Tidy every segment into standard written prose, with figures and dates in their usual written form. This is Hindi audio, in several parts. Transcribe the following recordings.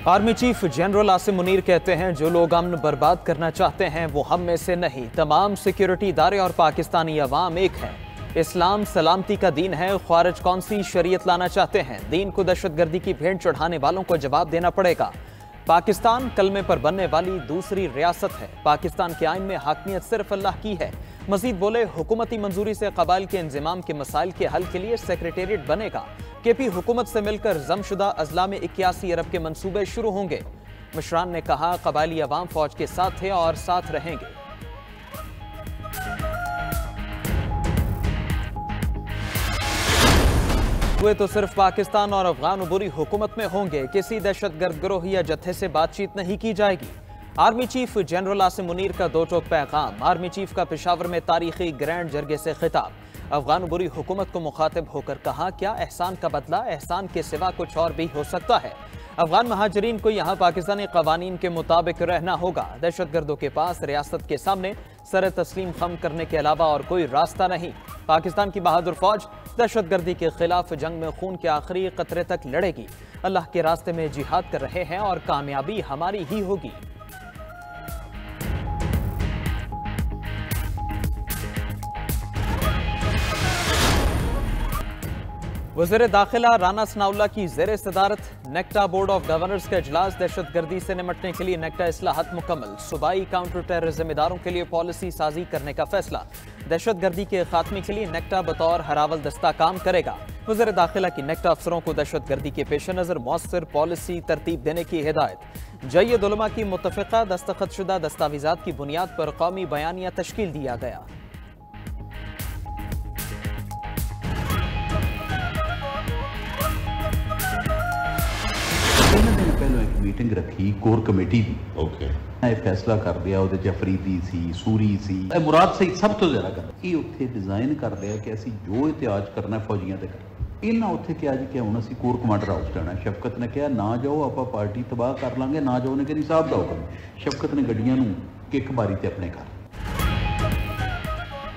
Army chief general Asim Munir कहते हैं, जो लोग अमन बर्बाद करना चाहते हैं वो हम में से नहीं, तमाम सिक्योरिटी इदारे और पाकिस्तानी अवाम एक है। इस्लाम सलामती का दीन है, ख्वारिज कौन सी शरीयत लाना चाहते हैं। दीन को दहशतगर्दी की भेंट चढ़ाने वालों को जवाब देना पड़ेगा। पाकिस्तान कलमे पर बनने वाली दूसरी रियासत है। पाकिस्तान के आइन में हाकमियत सिर्फ अल्लाह की है। मजीद बोले, हुकूमती मंजूरी से कबाइल के इंजमाम के मसाइल के हल के लिए सेक्रेटेरिएट बनेगा। केपी हुकूमत से मिलकर जमशुदा अजला में 81 अरब के मंसूबे शुरू होंगे। मिश्रान ने कहा, कबाइली अवाम फौज के साथ थे और साथ रहेंगे। वे तो सिर्फ पाकिस्तान और अफगान बुरी हुकूमत में होंगे, किसी दहशतगर्द गिरोह या जत्थे से बातचीत नहीं की जाएगी। Army chief general Asim Munir का दो टोक पैगाम। आर्मी चीफ का पेशावर में तारीखी ग्रैंड जरगे से खिताब। अफगान बुरी हुकूमत को मुखातिब होकर कहा, क्या एहसान का बदला एहसान के सिवा कुछ और भी हो सकता है। अफगान महाजरीन को यहाँ पाकिस्तानी कवानीन के मुताबिक रहना होगा। दहशतगर्दों के पास रियासत के सामने सर तस्लीम खम करने के अलावा और कोई रास्ता नहीं। पाकिस्तान की बहादुर फौज दहशतगर्दी के खिलाफ जंग में खून के आखिरी कतरे तक लड़ेगी। अल्लाह के रास्ते में जिहाद कर रहे हैं और कामयाबी हमारी ही होगी। वज़ीर दाखिला राना सनाउल्लाह की ज़ेर सदारत नेक्टा बोर्ड ऑफ गवर्नर्स का इजलास। दहशतगर्दी से निपटने के लिए नेक्टा इस्लाहत मुकम्मल। सूबाई काउंटर टेररिज्म इदारों के लिए पॉलिसी साजी करने का फैसला। दहशतगर्दी के खात्मे के लिए नेक्टा बतौर हरावल दस्ता काम करेगा। वज़ीर दाखिला की नेक्टा अफसरों को दहशतगर्दी के पेश नज़र मौसर पॉलिसी तरतीब देने की हिदायत। जय्यद उलमा की मुत्तफ़िक़ा दस्तखतशुदा दस्तावेज़ात की बुनियाद पर कौमी बयानिया तश्कील दिया गया। पहले एक मीटिंग रखी कोर कमेटी दी। फैसला कर लिया ਉਹਦੇ ਚ ਅਫਰੀਦੀ ਸੀ, ਸੂਰੀ ਸੀ, ਮੁਰਾਦ ਸਹੀ ਸਭ ਤੋਂ ਜ਼ਿਆਦਾ ਕਰ ਇਹ ਉੱਥੇ ਡਿਜ਼ਾਈਨ ਕਰ ਲਿਆ ਕਿ ਅਸੀਂ ਜੋ ਇਤਿਆਜ ਕਰਨਾ ਫੌਜੀਆਂ ਤੇ ਕਰ। ਇਹਨਾਂ ਉੱਥੇ ਕਿਹਾ ਜੀ ਕਿ ਹੁਣ ਅਸੀਂ ਕੋਰ ਕਮਾਂਡਰ ਹਾਊਸ ਜਾਣਾ। ਸ਼ਫਕਤ ਨੇ ਕਿਹਾ ਨਾ ਜਾਓ, ਆਪਾਂ ਪਾਰਟੀ ਤਬਾਹ ਕਰ ਲਾਂਗੇ। ਨਾ ਜਾਓ ਨੇ ਕਿ ਸਾਹਿਬ ਦਾ ਹੁਕਮ। ਸ਼ਫਕਤ ਨੇ ਗੱਡੀਆਂ ਨੂੰ ਕਿੱਕ ਮਾਰੀ ਤੇ ਆਪਣੇ ਘਰ।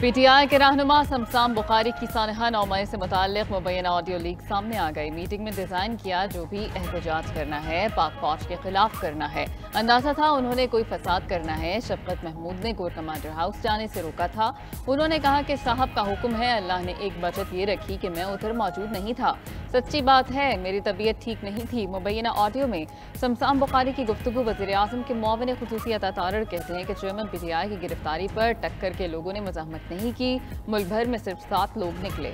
पीटीआई के रहनुमा समसाम बुखारी की सानहा 9 मई से मुताल्लिक मुबैना ऑडियो लीक सामने आ गई। मीटिंग में डिजाइन किया, जो भी एहतजाज करना है पाक फौज के खिलाफ करना है। अंदाजा था उन्होंने कोई फसाद करना है। शफकत महमूद ने कोर कमांडर हाउस जाने से रोका था। उन्होंने कहा कि साहब का हुक्म है, अल्लाह ने एक बचत ये रखी कि मैं उधर मौजूद नहीं था। सच्ची बात है, मेरी तबीयत ठीक नहीं थी। मुबैना ऑडियो में समसाम बुखारी की गुफ्तगू। वज़ीर आज़म के मुआविन खुसूसी अता तारड़ कहते हैं कि चेयरमैन पीटीआई की गिरफ्तारी पर टक्कर के लोगों ने मज़ाहमत नहीं की। मुल्क भर में सिर्फ 7 लोग निकले।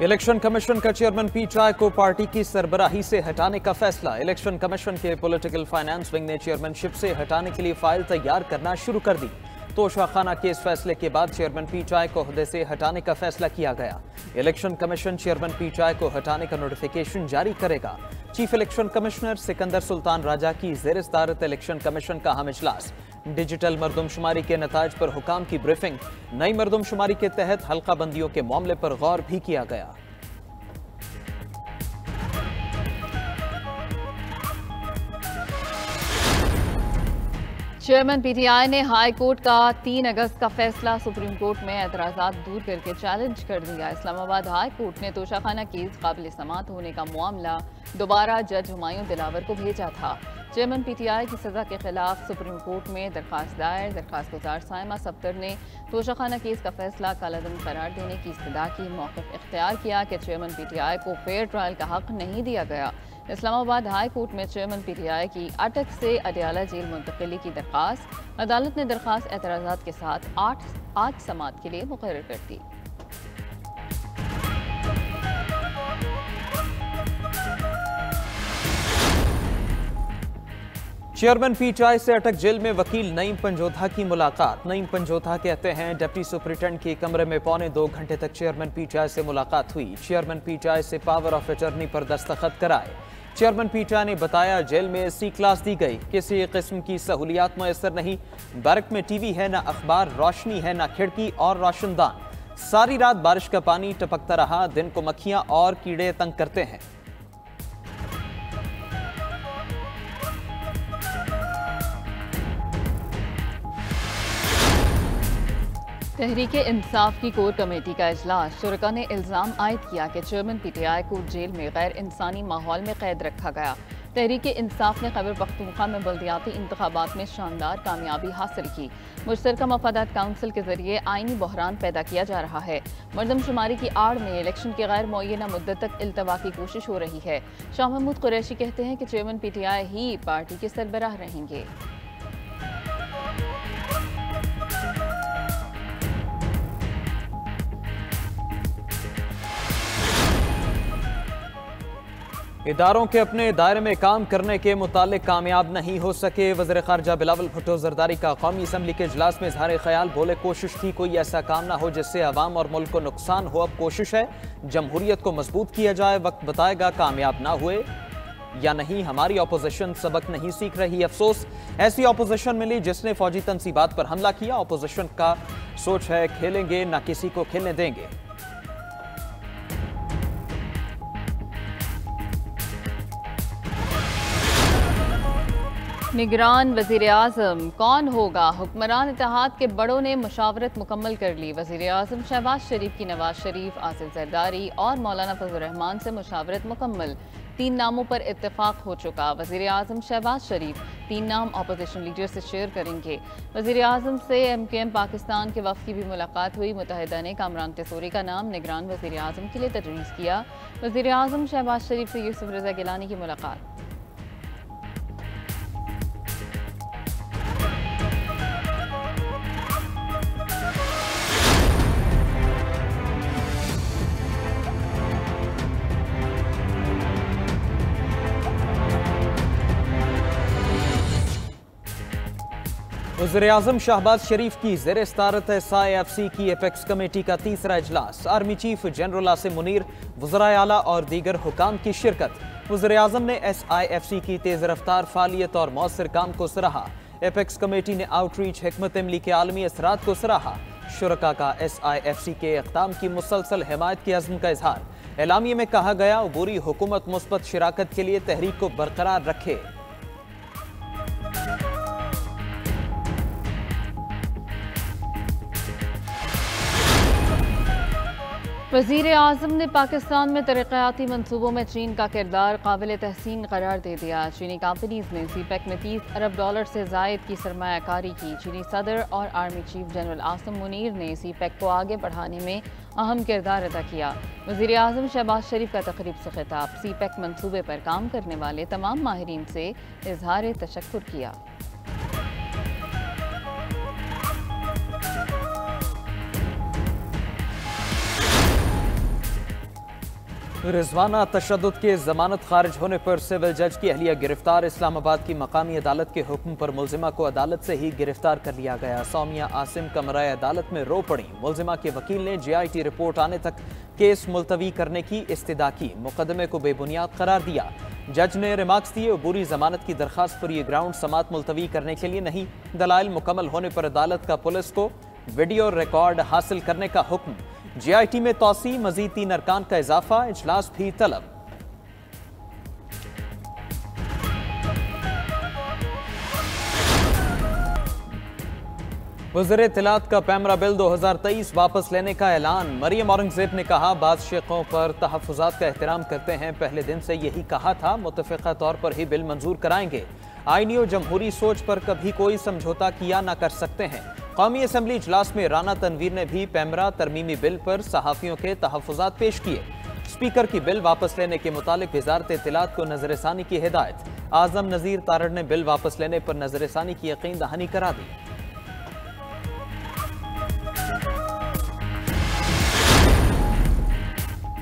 इलेक्शन कमीशन का चेयरमैन पीटीआई को पार्टी की सरबराही से हटाने का फैसला। इलेक्शन कमीशन के पॉलिटिकल फाइनेंस विंग ने चेयरमैनशिप से हटाने के लिए फाइल तैयार करना शुरू कर दी। तोशाखाना केस फैसले के बाद चेयरमैन पीटीआई को ओहदे से हटाने का फैसला किया गया। इलेक्शन कमीशन चेयरमैन पीटीआई को हटाने का नोटिफिकेशन जारी करेगा। Chief election commissioner Sikandar Sultan Raja की ज़ेर सदारत इलेक्शन कमीशन का अहम इजलास। डिजिटल मरदमशुमारी के नताज पर हुकाम की ब्रीफिंग। नई मरदमशुमारी के तहत हल्का बंदियों के मामले पर गौर भी किया गया। चेयरमैन पीटीआई ने हाई कोर्ट का 3 अगस्त का फैसला सुप्रीम कोर्ट में एतराज़ात दूर करके चैलेंज कर दिया। इस्लामाबाद हाई कोर्ट ने तोशाखाना केस काबिल समात होने का मामला दोबारा जज हुमायूं दिलावर को भेजा था। चेयरमैन पीटीआई की सज़ा के खिलाफ सुप्रीम कोर्ट में दरख्वास्त दायर। दरख्वास्त गुजार साइमा सफ्तर ने तोशाखाना केस का फैसला कालादम करार देने की इस्तदा की। मौक़िफ़ इख्तियार किया कि चेयरमैन पीटीआई को फेयर ट्रायल का हक नहीं दिया गया। इस्लामाबाद हाई कोर्ट में चेयरमैन पीटीआई की अटक से अडयाला जेल मुंतकिली की दरख्वास्त। अदालत ने दरख्वास्त एतराज़ात के साथ 8 समात के लिए मुकर्रर कर दी। चेयरमैन पीटीआई से अटक जेल में वकील नईम पंजोधा की मुलाकात। नईम पंजोधा कहते हैं, डिप्टी सुपरिटेंडेंट के कमरे में पौने 2 घंटे तक चेयरमैन पीटीआई से मुलाकात हुई। चेयरमैन पीटीआई से पावर ऑफ अटर्नी पर दस्तखत कराए। चेयरमैन पीटीआई ने बताया, जेल में सी क्लास दी गई, किसी किस्म की सहूलियात मैसर नहीं। बैरक में टीवी है, ना अखबार, रोशनी है ना खिड़की और रोशनदान। सारी रात बारिश का पानी टपकता रहा। दिन को मक्खियां और कीड़े तंग करते हैं। तहरीक इंसाफ की कोर कमेटी का इजलास। शुरका ने इल्ज़ाम आयद किया कि चेयरमैन PTI को जेल में गैर इंसानी माहौल में कैद रखा गया। तहरीक इंसाफ ने खैबर पख्तूनख्वा में बल्दियाती इंतखाबात में शानदार कामयाबी हासिल की। मुश्तरका मफादात काउंसिल के जरिए आइनी बहरान पैदा किया जा रहा है। मरदमशुमारी की आड़ में इलेक्शन के गैर मुअय्यना मुद्दत तक इल्तवा की कोशिश हो रही है। शाह महमूद कुरैशी कहते हैं कि चेयरमैन PTI ही पार्टी के सरबराह रहेंगे। इदारों के अपने दायरे में काम करने के मुतालिक कामयाब नहीं हो सके। वज़ीर ख़ारजा बिलावल भुट्टो ज़रदारी का कौमी असम्बली के इजलास में इज़हार ख्याल। बोले, कोशिश की कोई ऐसा काम ना हो जिससे अवाम और मुल्क को नुकसान हो। अब कोशिश है जमहूरियत को मजबूत किया जाए। वक्त बताएगा कामयाब ना हुए या नहीं। हमारी अपोजिशन सबक नहीं सीख रही। अफसोस ऐसी अपोजिशन मिली जिसने फौजी तनसीबात पर हमला किया। अपोजिशन का सोच है खेलेंगे ना किसी को खेलने देंगे। निगरान वज़ीर आज़म कौन होगा? हुक्मरान इत्तेहाद के बड़ों ने मुशावरत मुकम्मल कर ली। वज़ीर आज़म शहबाज शरीफ की नवाज शरीफ, आसिफ जरदारी और मौलाना फजल रहमान से मुशावरत मुकम्मल। 3 नामों पर इत्तेफाक हो चुका। वज़ीर आज़म शहबाज शरीफ 3 नाम अपोजिशन लीडर से शेयर करेंगे। वज़ीर आज़म से MQM पाकिस्तान के वफ़द की भी मुलाकात हुई। मुत्तहिदा ने कामरान तेसूरी का नाम निगरान वज़ीर आज़म के लिए तजवीज़ किया। वज़ीर आज़म शहबाज शरीफ से यूसुफ रज़ा गिलानी की मुलाकात। वज़ीर-ए-आज़म शहबाज शरीफ की ज़ेर सदारत SIFC की एपेक्स कमेटी का तीसरा इजलास। Army chief general Asim Munir, वज़राए आला और दीगर हुकाम की शिरकत। वज़ीर-ए-आज़म ने SIFC की तेज़ रफ्तार फालियत और मौसर काम को सराहा। एपेक्स कमेटी ने आउटरीच हिकमत अमली के आलमी असरात को सराहा। शुरका का SIFC के इक़दाम की मुसलसल हिमायत के अज़्म का इजहार। एलामिये में कहा गया, अबूरी हुकूमत मुस्बत शिराकत के लिए तहरीक को बरकरार रखे। वज़ीर आज़म ने पाकिस्तान में तरक्याती मनसूबों में चीन का किरदार काबिल तहसीन करार दे दिया। चीनी कंपनीज ने CPEC में $30 अरब से ज़ायद की सरमायाकारी की। चीनी सदर और army chief general Asim Munir ने CPEC को आगे बढ़ाने में अहम किरदार अदा किया। वज़ीर आज़म शहबाज शरीफ का तकरीब से खिताब। CPEC मनसूबे पर काम करने वाले तमाम माहिरीन से इजहार तशक्कुर किया। रिजवाना तशद्दुद के जमानत खारिज होने पर सिविल जज की अहलिया गिरफ्तार। इस्लामाबाद की मकामी अदालत के हुक्म पर मुलजिमा को अदालत से ही गिरफ्तार कर लिया गया। सौमिया आसिम कमराए अदालत में रो पड़ी। मुलजिमा के वकील ने JIT रिपोर्ट आने तक केस मुलतवी करने की इस्तदा की। मुकदमे को बेबुनियाद करार दिया। जज ने रिमार्क्स दिए, अबूरी जमानत की दरखास्त पर यह ग्राउंड समात मुलतवी करने के लिए नहीं। दलाइल मुकम्मल होने पर अदालत का पुलिस को वीडियो रिकॉर्ड हासिल करने का हुक्म। JIT में तौसी, मजीद 3 अरकान का इजाफा, इजलास भी तलब। वज़ीर इत्तलात का पैमरा बिल 2023 वापस लेने का ऐलान। मरियम औरंगजेब ने कहा, बाज़ शेखों पर तहफ़्फ़ुज़ात का एहतराम करते हैं। पहले दिन से यही कहा था, मुत्तफ़िक़ा तौर पर ही बिल मंजूर कराएंगे। आईनी और जमहूरी सोच पर कभी कोई समझौता किया ना कर सकते हैं। कौमी असम्बली इजलास में राना तनवीर ने भी पैमरा तरमीमी बिल पर सहाफ़ियों के तहफ़्फ़ुज़ात पेश किए। स्पीकर की बिल वापस लेने के मुतालिक वज़ारत इत्तलात को नज़रसानी की हिदायत। आज़म नज़ीर तारड़ ने बिल वापस लेने पर नज़रसानी की यकीन दहानी करा दी।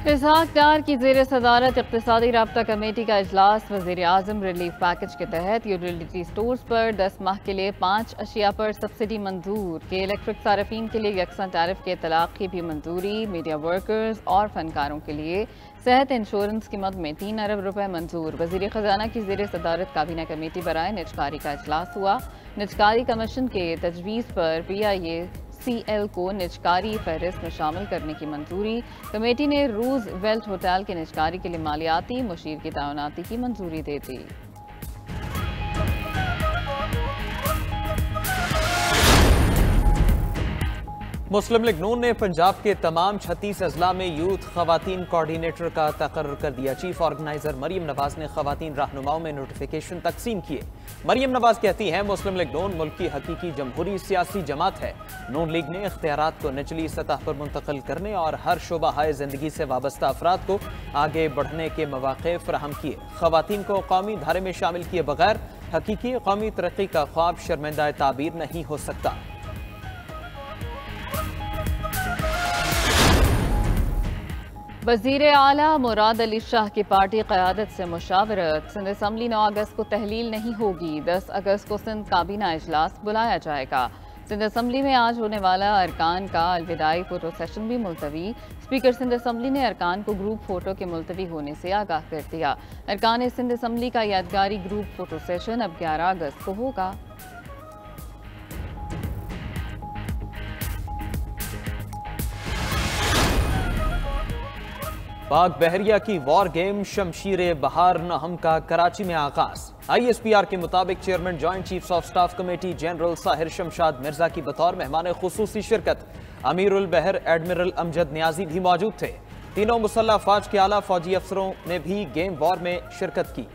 इसहाक डार की ज़ेर सदारत इक़्तिसादी राब्ता कमेटी का इजलास। वज़ीर आज़म रिलीफ पैकेज के तहत यूटिलिटी स्टोर्स पर 10 माह के लिए 5 अशिया पर सब्सिडी मंजूर। के इलेक्ट्रिक सार्फिन के लिए यकसा टैरिफ के इतलाक़ की भी मंजूरी। मीडिया वर्कर्स और फनकारों के लिए सेहत इंश्योरेंस की मद में 3 अरब रुपए मंजूर। वज़ीर ख़जाना की ज़ेर सदारत काबीना कमेटी बराए निजकारी का इजलास हुआ। निजकारी कमीशन के तजवीज़ पर PIACL को निजकारी फहरिस्त में शामिल करने की मंजूरी। कमेटी ने रूज वेल्ट होटल के निजकारी के लिए मालियाती मुशीर की तैनाती की मंजूरी दे दी। मुस्लिम लीग नून ने पंजाब के तमाम 36 अजला में यूथ खवातीन कोऑर्डिनेटर का तकर्रुर कर दिया। चीफ ऑर्गेनाइजर मरियम नवाज ने खवातीन रहनुमाओं में नोटिफिकेशन तकसीम किए। मरियम नवाज कहती हैं, मुस्लिम लीग नून मुल्क की हकीकी जमहूरी सियासी जमात है। नून लीग ने इख्तियारात को निचली सतह पर मुंतकिल करने और हर शोबा हाय जिंदगी से वाबस्ता अफराद को आगे बढ़ने के मौके फराहम किए। खवातीन को कौमी धारे में शामिल किए बगैर हकीकी कौमी तरक्की का ख्वाब शर्मिंदा ताबीर नहीं हो सकता। वज़ीर आला मुराद अली शाह की पार्टी क़यादत से मुशावरत। सिंध असम्बली 9 अगस्त को तहलील नहीं होगी। 10 अगस्त को सिंध काबीना इजलास बुलाया जाएगा। सिंध असम्बली में आज होने वाला अरकान का अलविदाई फोटो सेशन भी मुलतवी। स्पीकर सिंध असम्बली ने अरकान को ग्रुप फोटो के मुलतवी होने से आगाह कर दिया। अरकान सिंध असम्बली का यादगारी ग्रुप फोटो सेशन अब 11 अगस्त को होगा। पाक बहरिया की वॉर गेम शमशीर बहार नहम का कराची में आगाज। ISPR के मुताबिक chairman joint chiefs of staff committee general Sahir Shamshad Mirza की बतौर मेहमान खुसूसी शिरकत। अमीरुल बहर एडमिरल अमजद नियाजी भी मौजूद थे। तीनों मुसल्लह फौज के आला फौजी अफसरों ने भी गेम वॉर में शिरकत की।